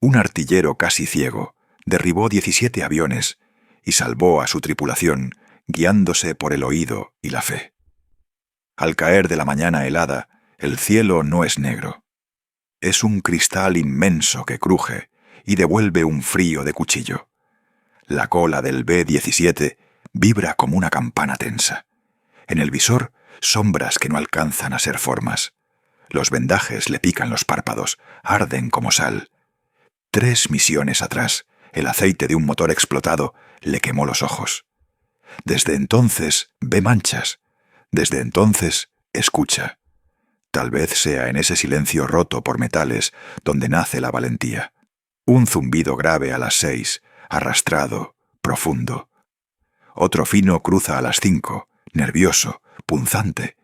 Un artillero casi ciego derribó 17 aviones y salvó a su tripulación guiándose por el oído y la fe. Al caer de la mañana helada, el cielo no es negro. Es un cristal inmenso que cruje y devuelve un frío de cuchillo. La cola del B-17 vibra como una campana tensa. En el visor, sombras que no alcanzan a ser formas. Los vendajes le pican los párpados, arden como sal. 3 misiones atrás, el aceite de un motor explotado le quemó los ojos. Desde entonces ve manchas. Desde entonces escucha. Tal vez sea en ese silencio roto por metales donde nace la valentía. Un zumbido grave a las 6, arrastrado, profundo. Otro fino cruza a las 5, nervioso, punzante.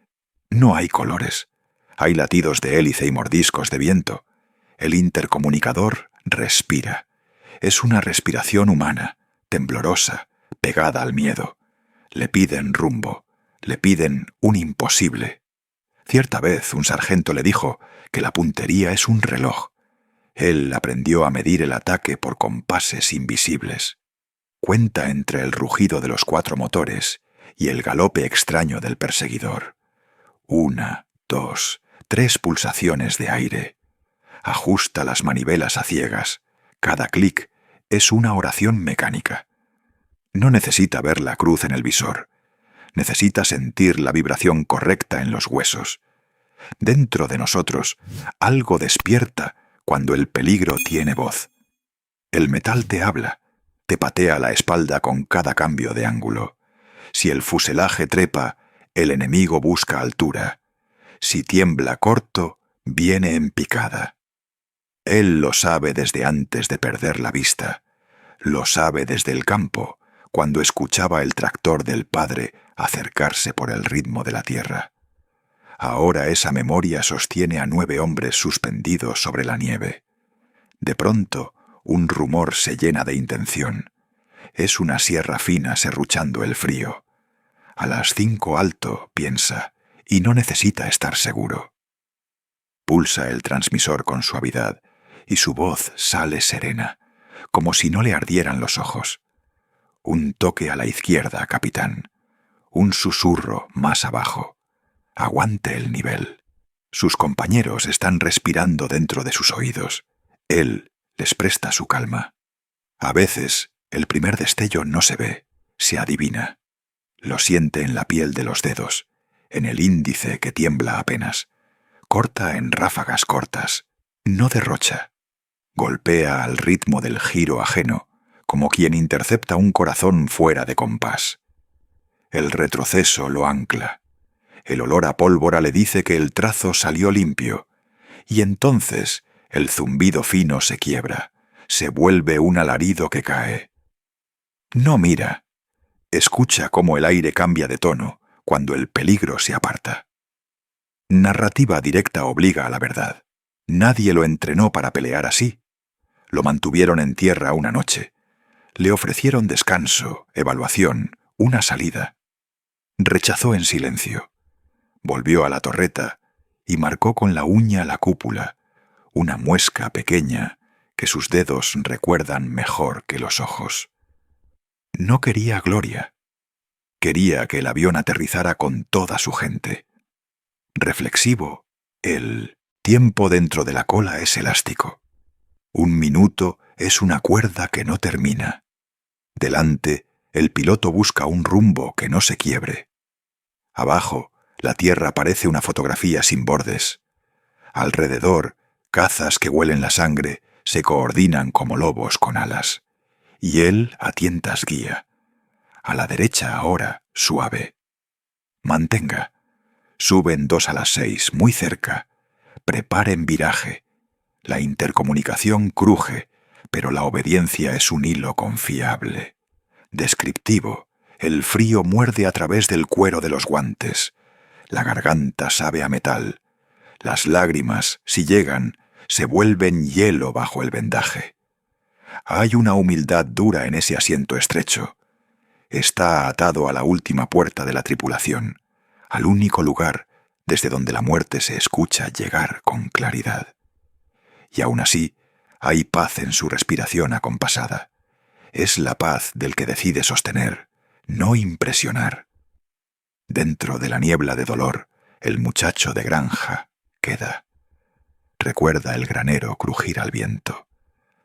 No hay colores. Hay latidos de hélice y mordiscos de viento. El intercomunicador respira. Es una respiración humana, temblorosa, pegada al miedo. Le piden rumbo, le piden un imposible. Cierta vez un sargento le dijo que la puntería es un reloj. Él aprendió a medir el ataque por compases invisibles. Cuenta entre el rugido de los 4 motores y el galope extraño del perseguidor. 1, 2, 3 pulsaciones de aire. Ajusta las manivelas a ciegas. Cada clic es una oración mecánica. No necesita ver la cruz en el visor. Necesita sentir la vibración correcta en los huesos. Dentro de nosotros, algo despierta cuando el peligro tiene voz. El metal te habla, te patea la espalda con cada cambio de ángulo. Si el fuselaje trepa, el enemigo busca altura. Si tiembla corto, viene en picada. Él lo sabe desde antes de perder la vista. Lo sabe desde el campo, cuando escuchaba el tractor del padre acercarse por el ritmo de la tierra. Ahora esa memoria sostiene a 9 hombres suspendidos sobre la nieve. De pronto, un rumor se llena de intención. Es una sierra fina serruchando el frío. A las 5 alto, piensa, y no necesita estar seguro. Pulsa el transmisor con suavidad, y su voz sale serena, como si no le ardieran los ojos. Un toque a la izquierda, capitán. Un susurro más abajo. Aguante el nivel. Sus compañeros están respirando dentro de sus oídos. Él les presta su calma. A veces, el primer destello no se ve, se adivina. Lo siente en la piel de los dedos, en el índice que tiembla apenas. Corta en ráfagas cortas, no derrocha. Golpea al ritmo del giro ajeno, como quien intercepta un corazón fuera de compás. El retroceso lo ancla. El olor a pólvora le dice que el trazo salió limpio, y entonces el zumbido fino se quiebra, se vuelve un alarido que cae. No mira. Escucha cómo el aire cambia de tono cuando el peligro se aparta. Narrativa directa obliga a la verdad. Nadie lo entrenó para pelear así. Lo mantuvieron en tierra una noche. Le ofrecieron descanso, evaluación, una salida. Rechazó en silencio. Volvió a la torreta y marcó con la uña la cúpula, una muesca pequeña que sus dedos recuerdan mejor que los ojos. No quería gloria. Quería que el avión aterrizara con toda su gente. Reflexivo, el tiempo dentro de la cola es elástico. 1 minuto es una cuerda que no termina. Delante, el piloto busca un rumbo que no se quiebre. Abajo, la tierra parece una fotografía sin bordes. Alrededor, cazas que huelen la sangre se coordinan como lobos con alas. Y él a tientas guía. A la derecha ahora, suave. Mantenga. Suben 2 a las 6, muy cerca. Preparen viraje. La intercomunicación cruje, pero la obediencia es un hilo confiable. Descriptivo, el frío muerde a través del cuero de los guantes. La garganta sabe a metal. Las lágrimas, si llegan, se vuelven hielo bajo el vendaje. Hay una humildad dura en ese asiento estrecho. Está atado a la última puerta de la tripulación, al único lugar desde donde la muerte se escucha llegar con claridad. Y aún así, Hay paz en su respiración acompasada. Es la paz del que decide sostener, no impresionar. Dentro de la niebla de dolor, el muchacho de granja queda. Recuerda el granero crujir al viento,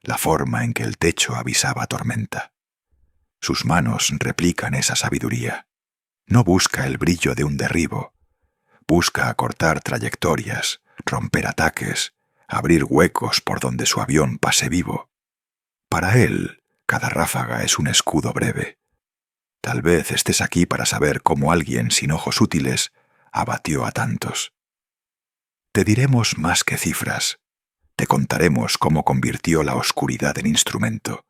la forma en que el techo avisaba tormenta. Sus manos replican esa sabiduría. No busca el brillo de un derribo. Busca acortar trayectorias, romper ataques, abrir huecos por donde su avión pase vivo. Para él, cada ráfaga es un escudo breve. Tal vez estés aquí para saber cómo alguien sin ojos útiles abatió a tantos. Te diremos más que cifras. Te contaremos cómo convirtió la oscuridad en instrumento,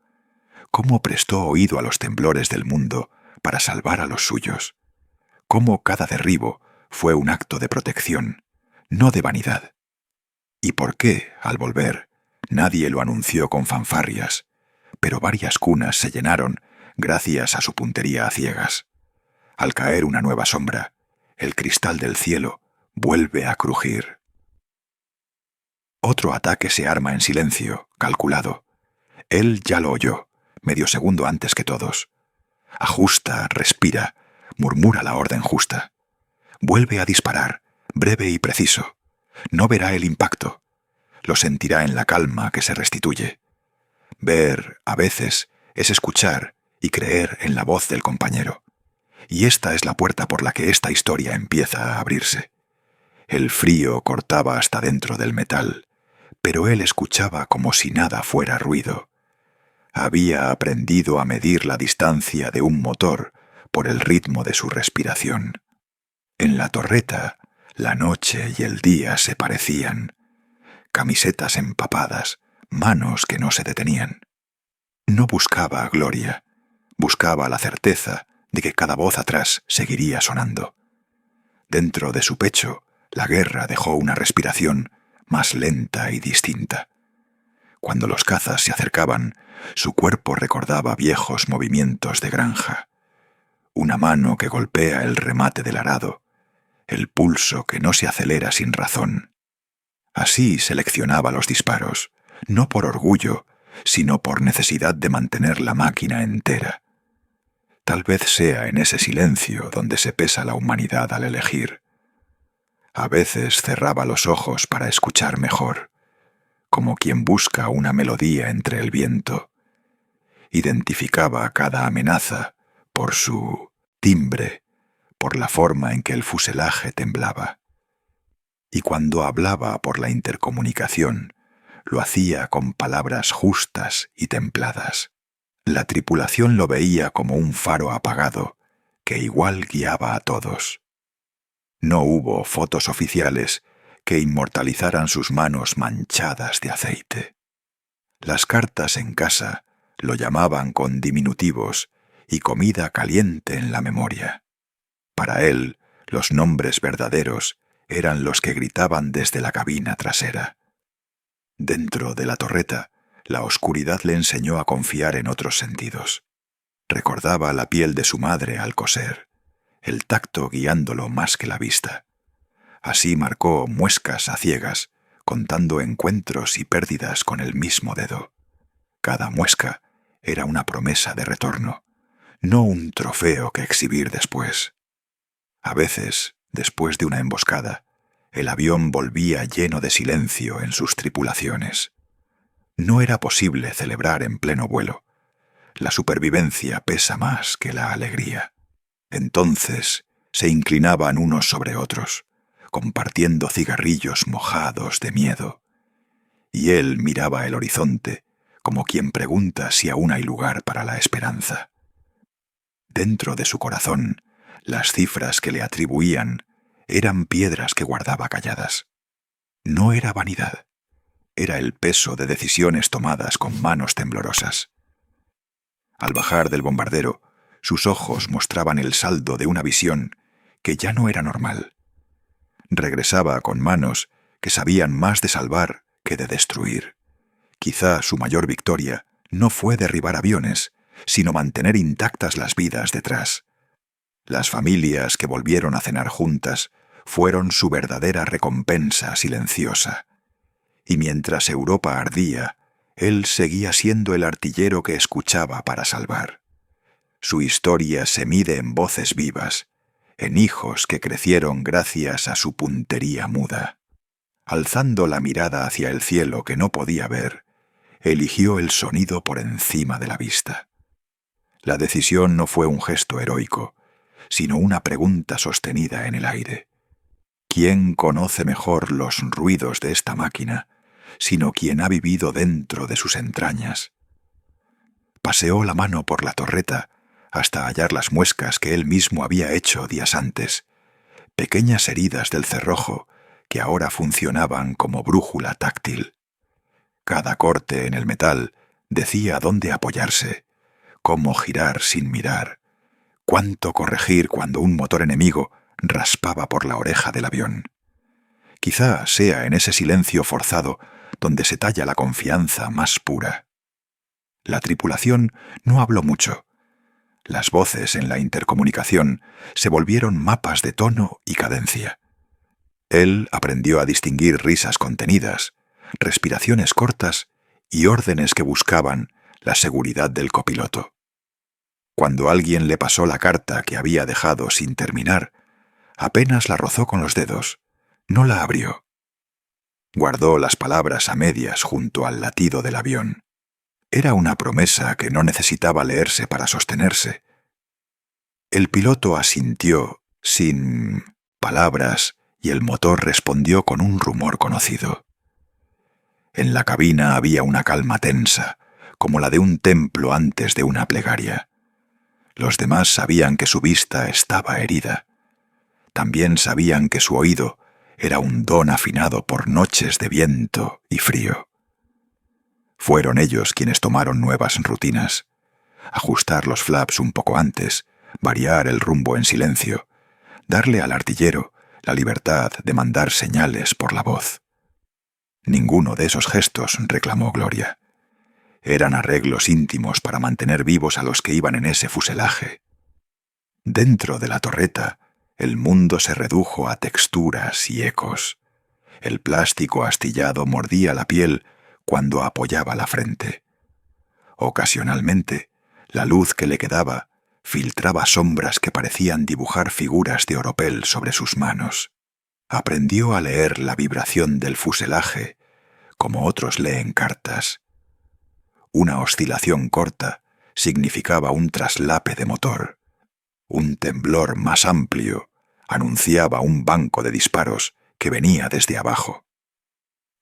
cómo prestó oído a los temblores del mundo para salvar a los suyos, cómo cada derribo fue un acto de protección, no de vanidad. Y por qué, al volver, nadie lo anunció con fanfarrias, pero varias cunas se llenaron gracias a su puntería a ciegas. Al caer una nueva sombra, el cristal del cielo vuelve a crujir. Otro ataque se arma en silencio, calculado. Él ya lo oyó, medio segundo antes que todos. Ajusta, respira, murmura la orden justa. Vuelve a disparar, breve y preciso. No verá el impacto. Lo sentirá en la calma que se restituye. Ver, a veces, es escuchar y creer en la voz del compañero. Y esta es la puerta por la que esta historia empieza a abrirse. El frío cortaba hasta dentro del metal, pero él escuchaba como si nada fuera ruido. Había aprendido a medir la distancia de un motor por el ritmo de su respiración. En la torreta, la noche y el día se parecían. Camisetas empapadas, manos que no se detenían. No buscaba gloria, buscaba la certeza de que cada voz atrás seguiría sonando. Dentro de su pecho, la guerra dejó una respiración más lenta y distinta. Cuando los cazas se acercaban, su cuerpo recordaba viejos movimientos de granja. Una mano que golpea el remate del arado, el pulso que no se acelera sin razón. Así seleccionaba los disparos, no por orgullo, sino por necesidad de mantener la máquina entera. Tal vez sea en ese silencio donde se pesa la humanidad al elegir. A veces cerraba los ojos para escuchar mejor, como quien busca una melodía entre el viento. Identificaba cada amenaza por su timbre, por la forma en que el fuselaje temblaba. Y cuando hablaba por la intercomunicación, lo hacía con palabras justas y templadas. La tripulación lo veía como un faro apagado, que igual guiaba a todos. No hubo fotos oficiales que inmortalizaran sus manos manchadas de aceite. Las cartas en casa lo llamaban con diminutivos y comida caliente en la memoria. Para él, los nombres verdaderos eran los que gritaban desde la cabina trasera. Dentro de la torreta, la oscuridad le enseñó a confiar en otros sentidos. Recordaba la piel de su madre al coser, el tacto guiándolo más que la vista. Así marcó muescas a ciegas, contando encuentros y pérdidas con el mismo dedo. Cada muesca era una promesa de retorno, no un trofeo que exhibir después. A veces, después de una emboscada, el avión volvía lleno de silencio en sus tripulaciones. No era posible celebrar en pleno vuelo. La supervivencia pesa más que la alegría. Entonces se inclinaban unos sobre otros, compartiendo cigarrillos mojados de miedo. Y él miraba el horizonte como quien pregunta si aún hay lugar para la esperanza. Dentro de su corazón, las cifras que le atribuían eran piedras que guardaba calladas. No era vanidad, era el peso de decisiones tomadas con manos temblorosas. Al bajar del bombardero, sus ojos mostraban el saldo de una visión que ya no era normal. Regresaba con manos que sabían más de salvar que de destruir. Quizá su mayor victoria no fue derribar aviones, sino mantener intactas las vidas detrás. Las familias que volvieron a cenar juntas fueron su verdadera recompensa silenciosa. Y mientras Europa ardía, él seguía siendo el artillero que escuchaba para salvar. Su historia se mide en voces vivas, en hijos que crecieron gracias a su puntería muda. Alzando la mirada hacia el cielo que no podía ver, eligió el sonido por encima de la vista. La decisión no fue un gesto heroico, sino una pregunta sostenida en el aire. ¿Quién conoce mejor los ruidos de esta máquina, sino quien ha vivido dentro de sus entrañas? Paseó la mano por la torreta hasta hallar las muescas que él mismo había hecho días antes, pequeñas heridas del cerrojo que ahora funcionaban como brújula táctil. Cada corte en el metal decía dónde apoyarse, cómo girar sin mirar, cuánto corregir cuando un motor enemigo raspaba por la oreja del avión. Quizá sea en ese silencio forzado donde se talla la confianza más pura. La tripulación no habló mucho. Las voces en la intercomunicación se volvieron mapas de tono y cadencia. Él aprendió a distinguir risas contenidas, respiraciones cortas y órdenes que buscaban la seguridad del copiloto. Cuando alguien le pasó la carta que había dejado sin terminar, apenas la rozó con los dedos, no la abrió. Guardó las palabras a medias junto al latido del avión. Era una promesa que no necesitaba leerse para sostenerse. El piloto asintió sin palabras y el motor respondió con un rumor conocido. En la cabina había una calma tensa, como la de un templo antes de una plegaria. Los demás sabían que su vista estaba herida. También sabían que su oído era un don afinado por noches de viento y frío. Fueron ellos quienes tomaron nuevas rutinas. Ajustar los flaps un poco antes, variar el rumbo en silencio, darle al artillero la libertad de mandar señales por la voz. Ninguno de esos gestos reclamó gloria. Eran arreglos íntimos para mantener vivos a los que iban en ese fuselaje. Dentro de la torreta, el mundo se redujo a texturas y ecos. El plástico astillado mordía la piel cuando apoyaba la frente. Ocasionalmente, la luz que le quedaba filtraba sombras que parecían dibujar figuras de oropel sobre sus manos. Aprendió a leer la vibración del fuselaje, como otros leen cartas. Una oscilación corta significaba un traslape de motor. Un temblor más amplio anunciaba un banco de disparos que venía desde abajo.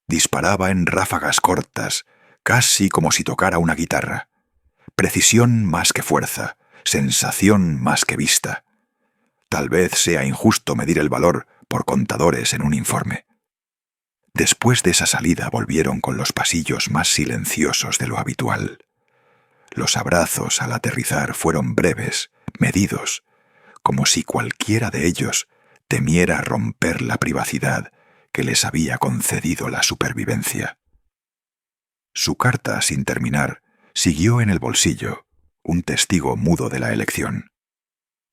Disparaba en ráfagas cortas, casi como si tocara una guitarra. Precisión más que fuerza, sensación más que vista. Tal vez sea injusto medir el valor por contadores en un informe. Después de esa salida volvieron con los pasillos más silenciosos de lo habitual. Los abrazos al aterrizar fueron breves, medidos, como si cualquiera de ellos temiera romper la privacidad que les había concedido la supervivencia. Su carta, sin terminar, siguió en el bolsillo, un testigo mudo de la elección.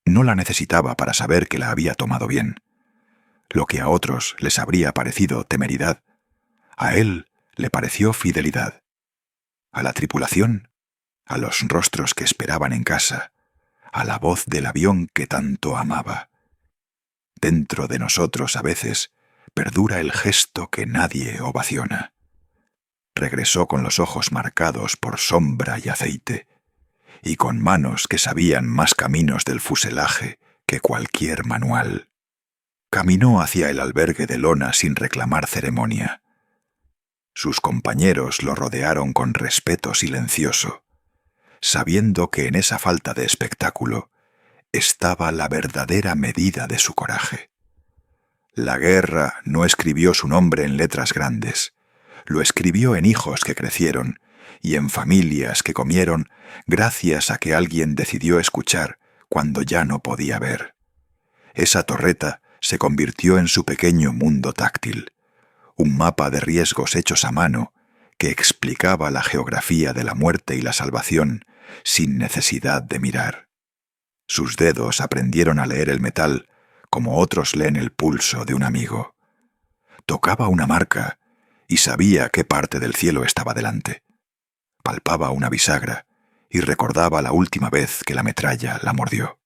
No la necesitaba para saber que la había tomado bien. Lo que a otros les habría parecido temeridad, a él le pareció fidelidad. A la tripulación, a los rostros que esperaban en casa, a la voz del avión que tanto amaba. Dentro de nosotros a veces perdura el gesto que nadie ovaciona. Regresó con los ojos marcados por sombra y aceite, y con manos que sabían más caminos del fuselaje que cualquier manual. Caminó hacia el albergue de lona sin reclamar ceremonia. Sus compañeros lo rodearon con respeto silencioso, sabiendo que en esa falta de espectáculo estaba la verdadera medida de su coraje. La guerra no escribió su nombre en letras grandes, lo escribió en hijos que crecieron y en familias que comieron gracias a que alguien decidió escuchar cuando ya no podía ver. Esa torreta se convirtió en su pequeño mundo táctil, un mapa de riesgos hechos a mano que explicaba la geografía de la muerte y la salvación sin necesidad de mirar. Sus dedos aprendieron a leer el metal como otros leen el pulso de un amigo. Tocaba una marca y sabía qué parte del cielo estaba delante. palpaba una bisagra y recordaba la última vez que la metralla la mordió.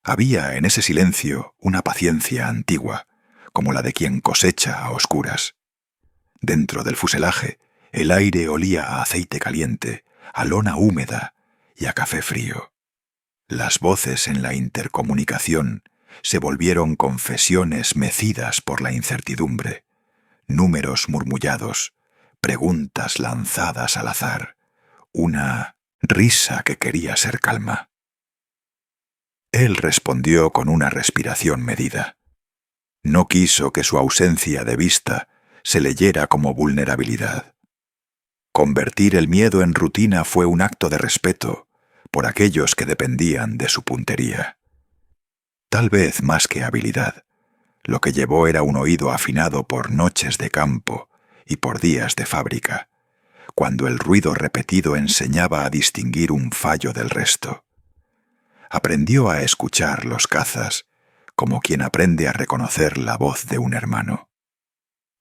Había en ese silencio una paciencia antigua, como la de quien cosecha a oscuras. Dentro del fuselaje, el aire olía a aceite caliente, a lona húmeda y a café frío. Las voces en la intercomunicación se volvieron confesiones mecidas por la incertidumbre, números murmullados, preguntas lanzadas al azar, una risa que quería ser calma. Él respondió con una respiración medida. No quiso que su ausencia de vista se leyera como vulnerabilidad. Convertir el miedo en rutina fue un acto de respeto por aquellos que dependían de su puntería. Tal vez más que habilidad, lo que llevó era un oído afinado por noches de campo y por días de fábrica, cuando el ruido repetido enseñaba a distinguir un fallo del resto. Aprendió a escuchar los cazas como quien aprende a reconocer la voz de un hermano.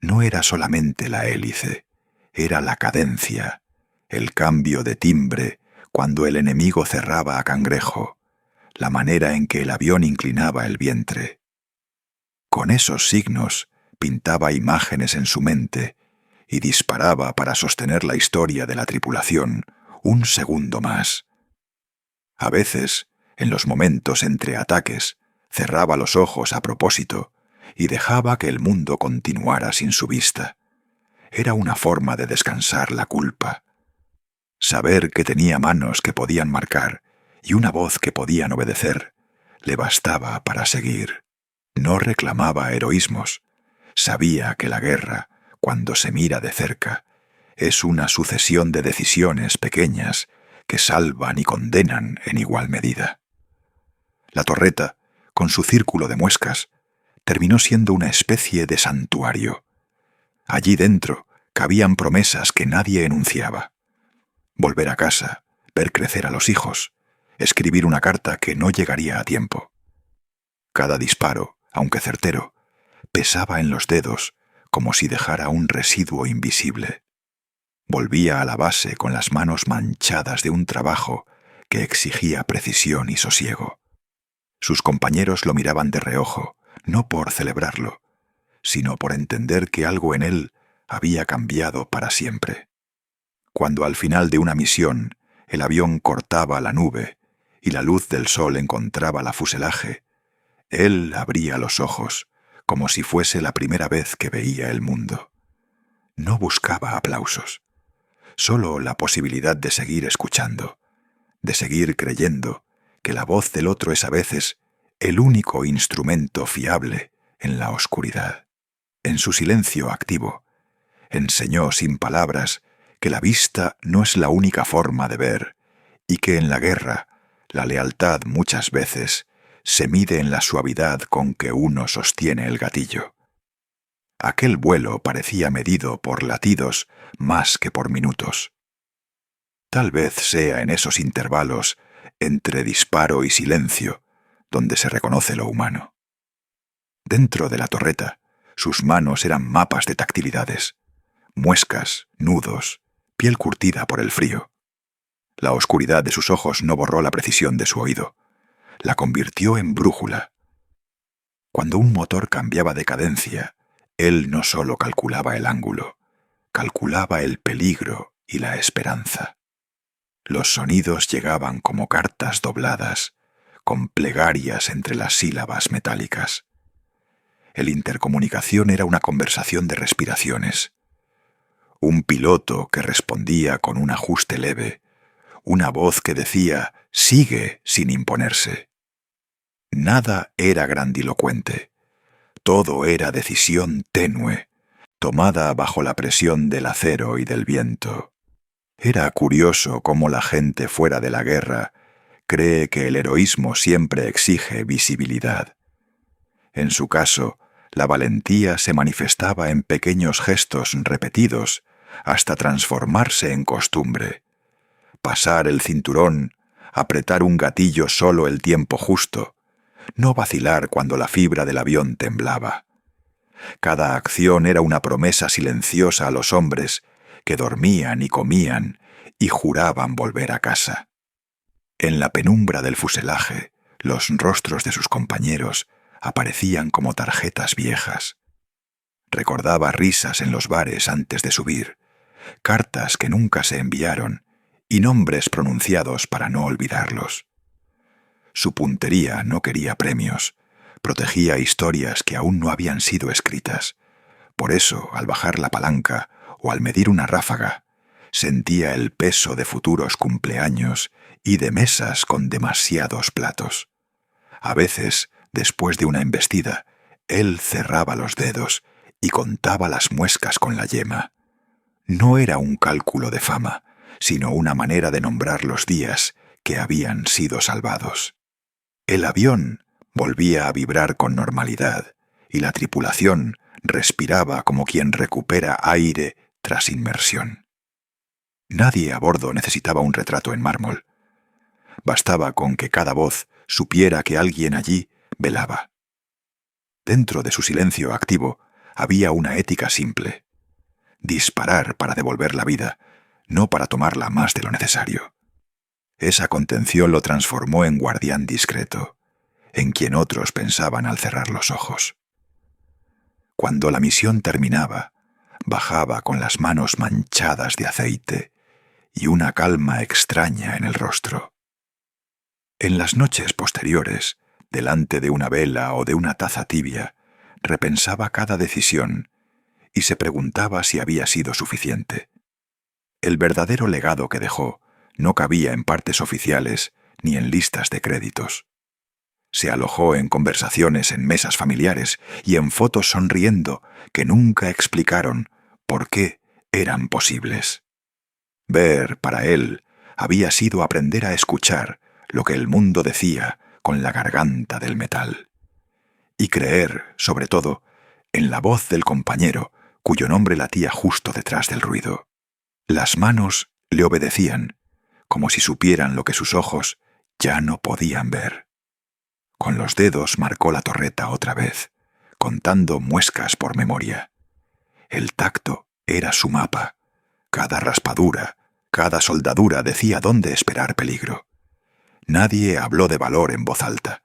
No era solamente la hélice, era la cadencia, el cambio de timbre cuando el enemigo cerraba a cangrejo, la manera en que el avión inclinaba el vientre. Con esos signos pintaba imágenes en su mente y disparaba para sostener la historia de la tripulación un segundo más. A veces, en los momentos entre ataques, cerraba los ojos a propósito y dejaba que el mundo continuara sin su vista. Era una forma de descansar la culpa. Saber que tenía manos que podían marcar y una voz que podían obedecer le bastaba para seguir. No reclamaba heroísmos. Sabía que la guerra, cuando se mira de cerca, es una sucesión de decisiones pequeñas que salvan y condenan en igual medida. La torreta, con su círculo de muescas, terminó siendo una especie de santuario. Allí dentro cabían promesas que nadie enunciaba. Volver a casa, ver crecer a los hijos, escribir una carta que no llegaría a tiempo. Cada disparo, aunque certero, pesaba en los dedos como si dejara un residuo invisible. Volvía a la base con las manos manchadas de un trabajo que exigía precisión y sosiego. Sus compañeros lo miraban de reojo, no por celebrarlo, sino por entender que algo en él había cambiado para siempre. Cuando al final de una misión el avión cortaba la nube y la luz del sol encontraba la fuselaje, él abría los ojos como si fuese la primera vez que veía el mundo. No buscaba aplausos, solo la posibilidad de seguir escuchando, de seguir creyendo que la voz del otro es a veces el único instrumento fiable en la oscuridad. En su silencio activo, enseñó sin palabras que la vista no es la única forma de ver y que en la guerra la lealtad muchas veces se mide en la suavidad con que uno sostiene el gatillo. Aquel vuelo parecía medido por latidos más que por minutos. Tal vez sea en esos intervalos entre disparo y silencio donde se reconoce lo humano. Dentro de la torreta, sus manos eran mapas de tactilidades, muescas, nudos, piel curtida por el frío. La oscuridad de sus ojos no borró la precisión de su oído, la convirtió en brújula. Cuando un motor cambiaba de cadencia, él no solo calculaba el ángulo, calculaba el peligro y la esperanza. Los sonidos llegaban como cartas dobladas, con plegarias entre las sílabas metálicas. El intercomunicación era una conversación de respiraciones. Un piloto que respondía con un ajuste leve, una voz que decía «sigue» sin imponerse. Nada era grandilocuente. Todo era decisión tenue, tomada bajo la presión del acero y del viento. Era curioso cómo la gente fuera de la guerra cree que el heroísmo siempre exige visibilidad. En su caso, la valentía se manifestaba en pequeños gestos repetidos hasta transformarse en costumbre. Pasar el cinturón, apretar un gatillo solo el tiempo justo, no vacilar cuando la fibra del avión temblaba. Cada acción era una promesa silenciosa a los hombres que dormían y comían y juraban volver a casa. En la penumbra del fuselaje, los rostros de sus compañeros aparecían como tarjetas viejas. Recordaba risas en los bares antes de subir, cartas que nunca se enviaron y nombres pronunciados para no olvidarlos. Su puntería no quería premios, protegía historias que aún no habían sido escritas. Por eso, al bajar la palanca o al medir una ráfaga, sentía el peso de futuros cumpleaños y de mesas con demasiados platos. A veces, después de una embestida, él cerraba los dedos y contaba las muescas con la yema. No era un cálculo de fama, sino una manera de nombrar los días que habían sido salvados. El avión volvía a vibrar con normalidad y la tripulación respiraba como quien recupera aire tras inmersión. Nadie a bordo necesitaba un retrato en mármol. Bastaba con que cada voz supiera que alguien allí velaba. Dentro de su silencio activo había una ética simple: disparar para devolver la vida, no para tomarla más de lo necesario. Esa contención lo transformó en guardián discreto, en quien otros pensaban al cerrar los ojos. Cuando la misión terminaba, bajaba con las manos manchadas de aceite y una calma extraña en el rostro. En las noches posteriores, delante de una vela o de una taza tibia, repensaba cada decisión y se preguntaba si había sido suficiente. El verdadero legado que dejó no cabía en partes oficiales ni en listas de créditos. Se alojó en conversaciones en mesas familiares y en fotos sonriendo que nunca explicaron por qué eran posibles. Ver, para él, había sido aprender a escuchar lo que el mundo decía con la garganta del metal. Y creer, sobre todo, en la voz del compañero cuyo nombre latía justo detrás del ruido. Las manos le obedecían, como si supieran lo que sus ojos ya no podían ver. Con los dedos marcó la torreta otra vez, contando muescas por memoria. El tacto era su mapa. Cada raspadura, cada soldadura decía dónde esperar peligro. Nadie habló de valor en voz alta.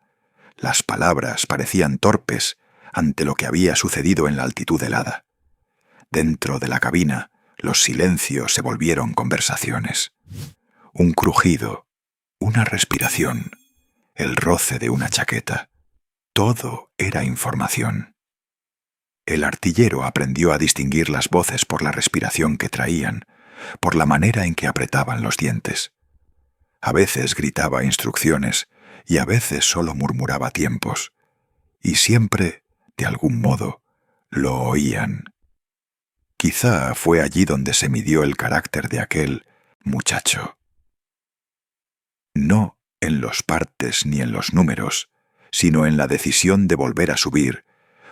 Las palabras parecían torpes ante lo que había sucedido en la altitud helada. Dentro de la cabina, los silencios se volvieron conversaciones. Un crujido, una respiración, el roce de una chaqueta. Todo era información. El artillero aprendió a distinguir las voces por la respiración que traían, por la manera en que apretaban los dientes. A veces gritaba instrucciones y a veces solo murmuraba tiempos. Y siempre, de algún modo, lo oían. Quizá fue allí donde se midió el carácter de aquel muchacho. No en los partes ni en los números, sino en la decisión de volver a subir,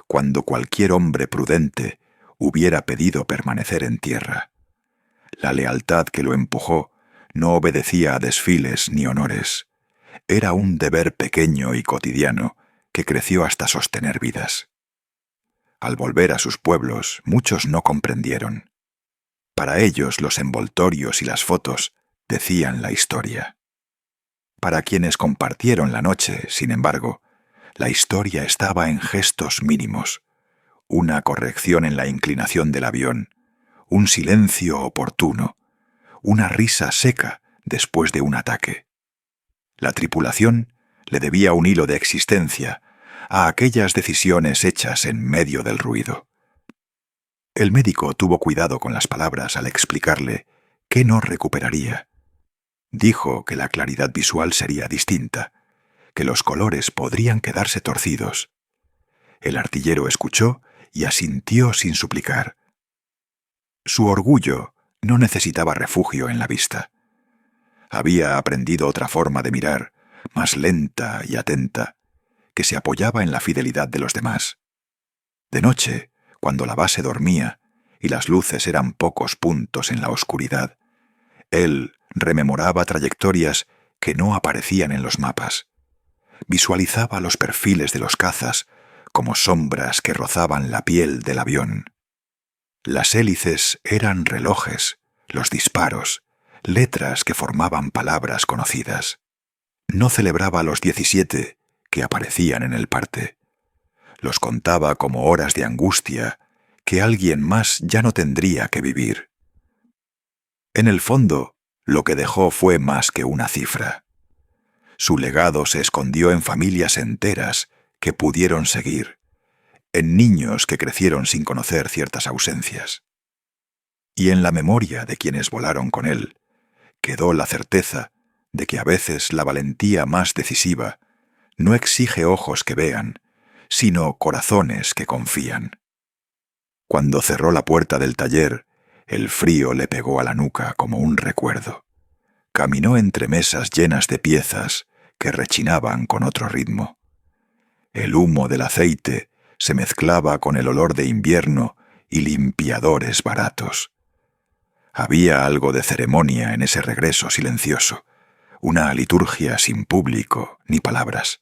cuando cualquier hombre prudente hubiera pedido permanecer en tierra. La lealtad que lo empujó no obedecía a desfiles ni honores. Era un deber pequeño y cotidiano que creció hasta sostener vidas. Al volver a sus pueblos, muchos no comprendieron. Para ellos los envoltorios y las fotos decían la historia. Para quienes compartieron la noche, sin embargo, la historia estaba en gestos mínimos, una corrección en la inclinación del avión, un silencio oportuno, una risa seca después de un ataque. La tripulación le debía un hilo de existencia a aquellas decisiones hechas en medio del ruido. El médico tuvo cuidado con las palabras al explicarle qué no recuperaría. Dijo que la claridad visual sería distinta, que los colores podrían quedarse torcidos. El artillero escuchó y asintió sin suplicar. Su orgullo no necesitaba refugio en la vista. Había aprendido otra forma de mirar, más lenta y atenta, que se apoyaba en la fidelidad de los demás. De noche, cuando la base dormía y las luces eran pocos puntos en la oscuridad, él rememoraba trayectorias que no aparecían en los mapas. Visualizaba los perfiles de los cazas como sombras que rozaban la piel del avión. Las hélices eran relojes, los disparos, letras que formaban palabras conocidas. No celebraba los 17 que aparecían en el parte. Los contaba como horas de angustia que alguien más ya no tendría que vivir. En el fondo, lo que dejó fue más que una cifra. Su legado se escondió en familias enteras que pudieron seguir, en niños que crecieron sin conocer ciertas ausencias. Y en la memoria de quienes volaron con él, quedó la certeza de que a veces la valentía más decisiva no exige ojos que vean, sino corazones que confían. Cuando cerró la puerta del taller, el frío le pegó a la nuca como un recuerdo. Caminó entre mesas llenas de piezas que rechinaban con otro ritmo. El humo del aceite se mezclaba con el olor de invierno y limpiadores baratos. Había algo de ceremonia en ese regreso silencioso, una liturgia sin público ni palabras.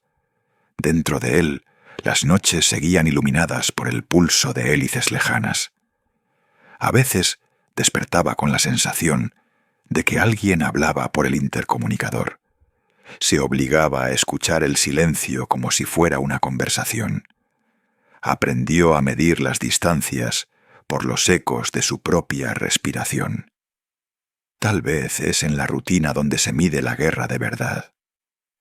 Dentro de él, las noches seguían iluminadas por el pulso de hélices lejanas. A veces despertaba con la sensación de que alguien hablaba por el intercomunicador. Se obligaba a escuchar el silencio como si fuera una conversación. Aprendió a medir las distancias por los ecos de su propia respiración. Tal vez es en la rutina donde se mide la guerra de verdad.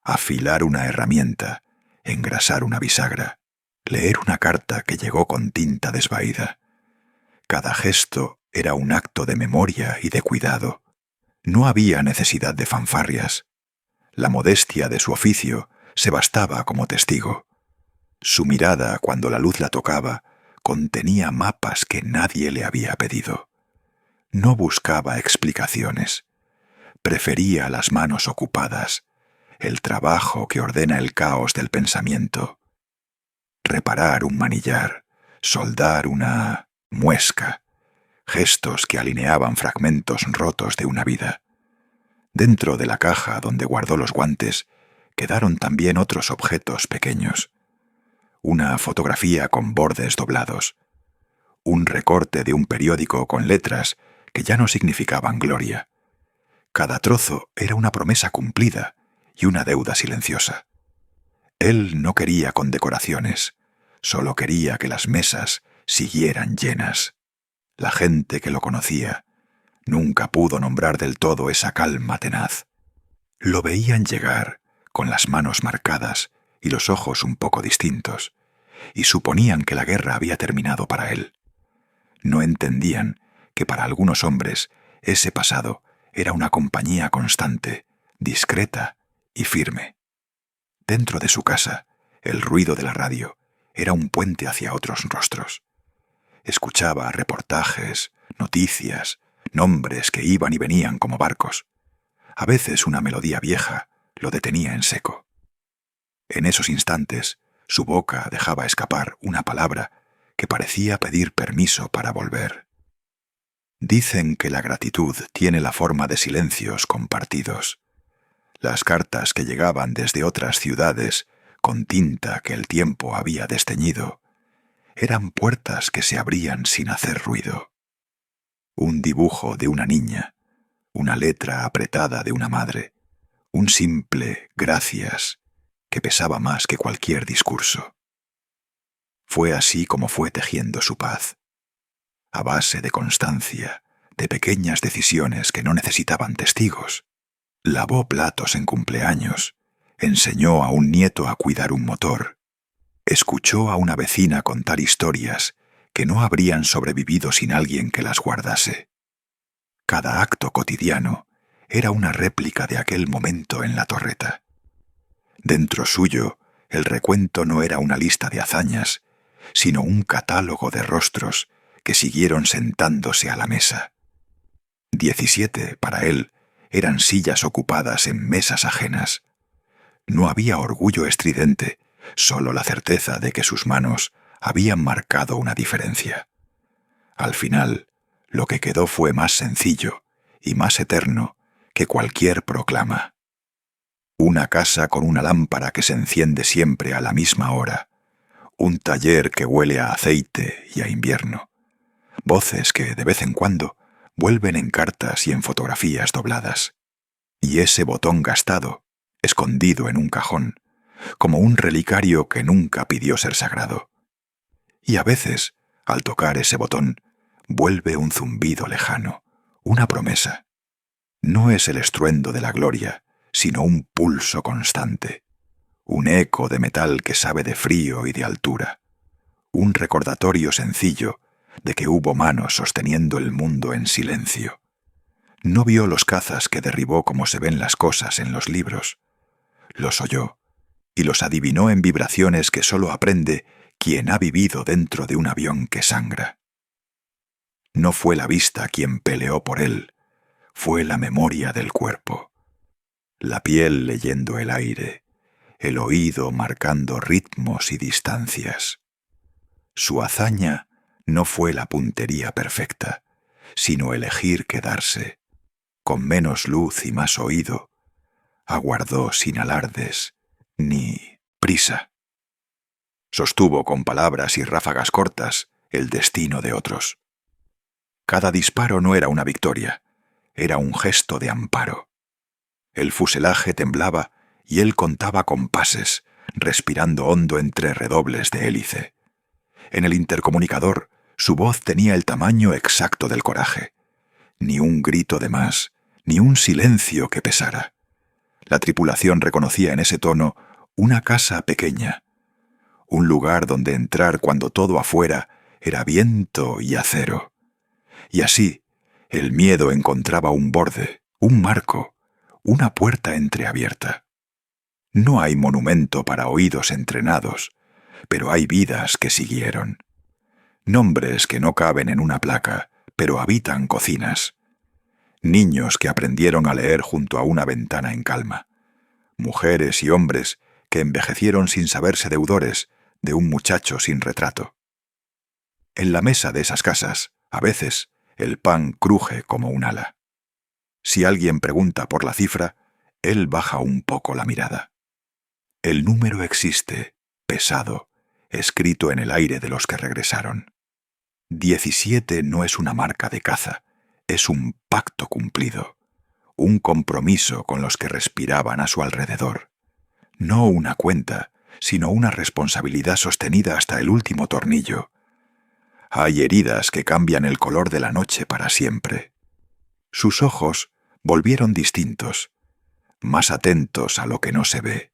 Afilar una herramienta, engrasar una bisagra, leer una carta que llegó con tinta desvaída. Cada gesto era un acto de memoria y de cuidado. No había necesidad de fanfarrias. La modestia de su oficio se bastaba como testigo. Su mirada, cuando la luz la tocaba, contenía mapas que nadie le había pedido. No buscaba explicaciones. Prefería las manos ocupadas, el trabajo que ordena el caos del pensamiento. Reparar un manillar, soldar una muesca, gestos que alineaban fragmentos rotos de una vida. Dentro de la caja donde guardó los guantes quedaron también otros objetos pequeños. Una fotografía con bordes doblados, un recorte de un periódico con letras que ya no significaban gloria. Cada trozo era una promesa cumplida y una deuda silenciosa. Él no quería condecoraciones, solo quería que las mesas siguieran llenas. La gente que lo conocía nunca pudo nombrar del todo esa calma tenaz. Lo veían llegar, con las manos marcadas y los ojos un poco distintos, y suponían que la guerra había terminado para él. No entendían que para algunos hombres ese pasado era una compañía constante, discreta y firme. Dentro de su casa, el ruido de la radio era un puente hacia otros rostros. Escuchaba reportajes, noticias, nombres que iban y venían como barcos. A veces una melodía vieja lo detenía en seco. En esos instantes, su boca dejaba escapar una palabra que parecía pedir permiso para volver. Dicen que la gratitud tiene la forma de silencios compartidos. Las cartas que llegaban desde otras ciudades, con tinta que el tiempo había desteñido, eran puertas que se abrían sin hacer ruido. Un dibujo de una niña, una letra apretada de una madre, un simple gracias que pesaba más que cualquier discurso. Fue así como fue tejiendo su paz, a base de constancia, de pequeñas decisiones que no necesitaban testigos. Lavó platos en cumpleaños, enseñó a un nieto a cuidar un motor, escuchó a una vecina contar historias que no habrían sobrevivido sin alguien que las guardase. Cada acto cotidiano era una réplica de aquel momento en la torreta. Dentro suyo, el recuento no era una lista de hazañas, sino un catálogo de rostros que siguieron sentándose a la mesa. 17, para él, eran sillas ocupadas en mesas ajenas. No había orgullo estridente, solo la certeza de que sus manos habían marcado una diferencia. Al final, lo que quedó fue más sencillo y más eterno que cualquier proclama. Una casa con una lámpara que se enciende siempre a la misma hora, un taller que huele a aceite y a invierno, voces que de vez en cuando vuelven en cartas y en fotografías dobladas. Y ese botón gastado, escondido en un cajón, como un relicario que nunca pidió ser sagrado. Y a veces, al tocar ese botón, vuelve un zumbido lejano, una promesa. No es el estruendo de la gloria, sino un pulso constante, un eco de metal que sabe de frío y de altura, un recordatorio sencillo de que hubo manos sosteniendo el mundo en silencio. No vio los cazas que derribó como se ven las cosas en los libros. Los oyó y los adivinó en vibraciones que solo aprende quien ha vivido dentro de un avión que sangra. No fue la vista quien peleó por él, fue la memoria del cuerpo, la piel leyendo el aire, el oído marcando ritmos y distancias. Su hazaña no fue la puntería perfecta, sino elegir quedarse, con menos luz y más oído, aguardó sin alardes ni prisa. Sostuvo con palabras y ráfagas cortas el destino de otros. Cada disparo no era una victoria, era un gesto de amparo. El fuselaje temblaba y él contaba compases, respirando hondo entre redobles de hélice. En el intercomunicador, su voz tenía el tamaño exacto del coraje. Ni un grito de más, ni un silencio que pesara. La tripulación reconocía en ese tono una casa pequeña, un lugar donde entrar cuando todo afuera era viento y acero. Y así, el miedo encontraba un borde, un marco, una puerta entreabierta. No hay monumento para oídos entrenados, pero hay vidas que siguieron. Nombres que no caben en una placa, pero habitan cocinas. Niños que aprendieron a leer junto a una ventana en calma. Mujeres y hombres que envejecieron sin saberse deudores de un muchacho sin retrato. En la mesa de esas casas, a veces, el pan cruje como un ala. Si alguien pregunta por la cifra, él baja un poco la mirada. El número existe, pesado, escrito en el aire de los que regresaron. 17 no es una marca de caza, es un pacto cumplido, un compromiso con los que respiraban a su alrededor. No una cuenta, sino una responsabilidad sostenida hasta el último tornillo. Hay heridas que cambian el color de la noche para siempre. Sus ojos volvieron distintos, más atentos a lo que no se ve.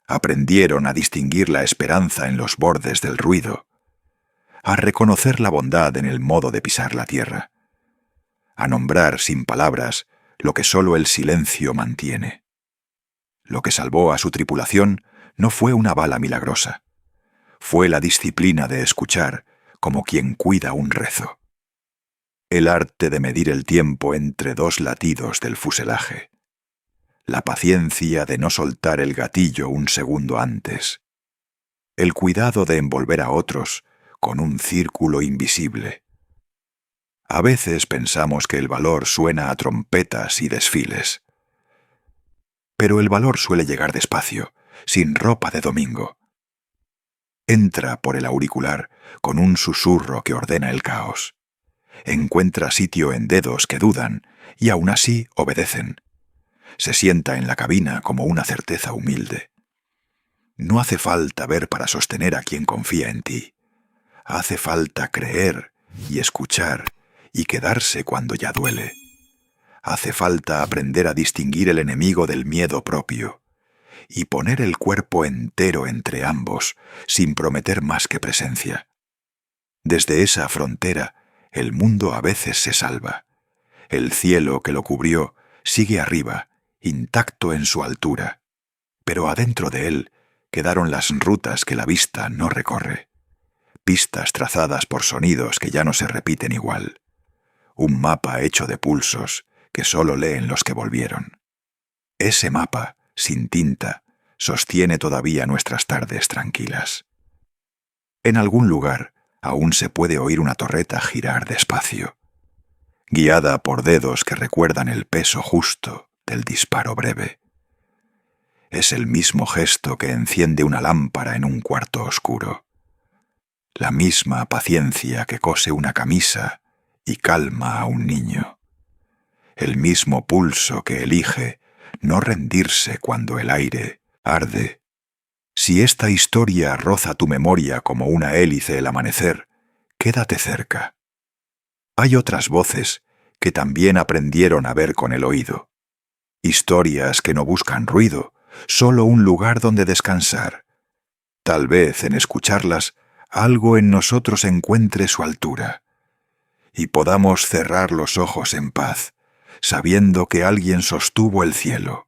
Aprendieron a distinguir la esperanza en los bordes del ruido, a reconocer la bondad en el modo de pisar la tierra, a nombrar sin palabras lo que solo el silencio mantiene. Lo que salvó a su tripulación no fue una bala milagrosa, fue la disciplina de escuchar como quien cuida un rezo. El arte de medir el tiempo entre dos latidos del fuselaje. La paciencia de no soltar el gatillo un segundo antes. El cuidado de envolver a otros con un círculo invisible. A veces pensamos que el valor suena a trompetas y desfiles. Pero el valor suele llegar despacio, sin ropa de domingo. Entra por el auricular con un susurro que ordena el caos. Encuentra sitio en dedos que dudan y aún así obedecen. Se sienta en la cabina como una certeza humilde. No hace falta ver para sostener a quien confía en ti. Hace falta creer y escuchar y quedarse cuando ya duele. Hace falta aprender a distinguir el enemigo del miedo propio y poner el cuerpo entero entre ambos sin prometer más que presencia. Desde esa frontera, el mundo a veces se salva. El cielo que lo cubrió sigue arriba, intacto en su altura, pero adentro de él quedaron las rutas que la vista no recorre, pistas trazadas por sonidos que ya no se repiten igual, un mapa hecho de pulsos que solo leen los que volvieron. Ese mapa, sin tinta, sostiene todavía nuestras tardes tranquilas. En algún lugar aún se puede oír una torreta girar despacio, guiada por dedos que recuerdan el peso justo del disparo breve. Es el mismo gesto que enciende una lámpara en un cuarto oscuro, la misma paciencia que cose una camisa y calma a un niño. El mismo pulso que elige no rendirse cuando el aire arde. Si esta historia roza tu memoria como una hélice el amanecer, quédate cerca. Hay otras voces que también aprendieron a ver con el oído. Historias que no buscan ruido, solo un lugar donde descansar. Tal vez en escucharlas, algo en nosotros encuentre su altura y podamos cerrar los ojos en paz, sabiendo que alguien sostuvo el cielo